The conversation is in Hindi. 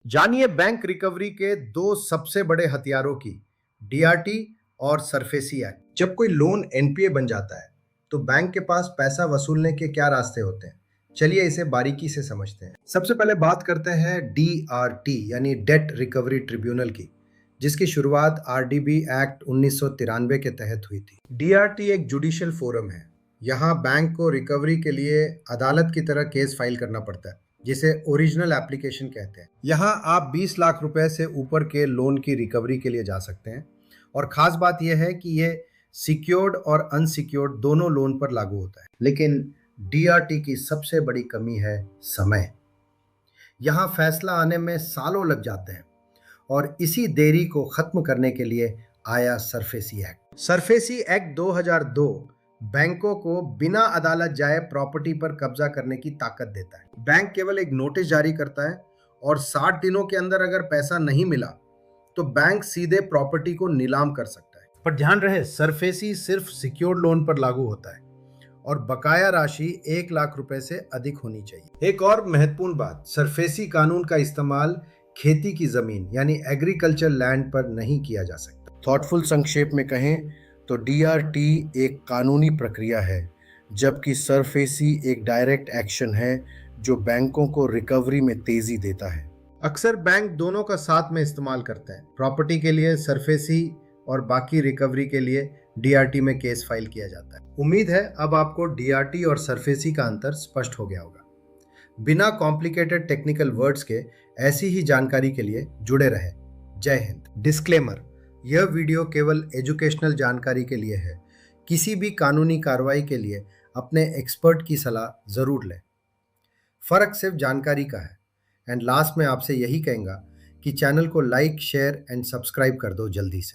जानिए बैंक रिकवरी के दो सबसे बड़े हथियारों की, डीआरटी और सरफेसी एक्ट। जब कोई लोन एनपीए बन जाता है तो बैंक के पास पैसा वसूलने के क्या रास्ते होते हैं? चलिए इसे बारीकी से समझते हैं। सबसे पहले बात करते हैं डीआरटी यानी डेट रिकवरी ट्रिब्यूनल की, जिसकी शुरुआत आरडीबी एक्ट 1993 के तहत हुई थी। डीआरटी एक जुडिशियल फोरम है। यहाँ बैंक को रिकवरी के लिए अदालत की तरह केस फाइल करना पड़ता है, जिसे ओरिजिनल एप्लीकेशन कहते हैं। यहाँ आप 20 लाख रुपए से ऊपर के लोन की रिकवरी के लिए जा सकते हैं। और खास बात यह है कि यह सिक्योर्ड और अनसिक्योर्ड दोनों लोन पर लागू होता है। लेकिन डीआरटी की सबसे बड़ी कमी है समय। यहाँ फैसला आने में सालों लग जाते हैं और इसी देरी को खत्म करने के लिए आया सरफेसी एक्ट। सरफेसी एक्ट 2002 बैंकों को बिना अदालत जाए प्रॉपर्टी पर कब्जा करने की ताकत देता है। बैंक केवल एक नोटिस जारी करता है और 60 दिनों के अंदर अगर पैसा नहीं मिला तो बैंक सीधे प्रॉपर्टी को नीलाम कर सकता है। पर ध्यान रहे, सरफेसी सिर्फ सिक्योर्ड लोन पर लागू होता है और बकाया राशि 1 लाख रुपए से अधिक होनी चाहिए। एक और महत्वपूर्ण बात, सरफेसी कानून का इस्तेमाल खेती की जमीन यानी एग्रीकल्चर लैंड पर नहीं किया जा सकता। थॉटफुल संक्षेप में कहें तो डीआरटी एक कानूनी प्रक्रिया है, जबकि सरफेसी एक डायरेक्ट एक्शन है जो बैंकों को रिकवरी में तेजी देता है। अक्सर बैंक दोनों का साथ में इस्तेमाल करते हैं। प्रॉपर्टी के लिए सरफेसी और बाकी रिकवरी के लिए डीआरटी में केस फाइल किया जाता है। उम्मीद है अब आपको डीआरटी और सरफेसी का अंतर स्पष्ट हो गया होगा। बिना कॉम्प्लिकेटेड टेक्निकल वर्ड्स के ऐसी ही जानकारी के लिए जुड़े रहे। जय हिंद। डिस्क्लेमर, यह वीडियो केवल एजुकेशनल जानकारी के लिए है। किसी भी कानूनी कार्रवाई के लिए अपने एक्सपर्ट की सलाह जरूर लें। फर्क सिर्फ जानकारी का है। एंड लास्ट में आपसे यही कहेंगे कि चैनल को लाइक, शेयर एंड सब्सक्राइब कर दो जल्दी से।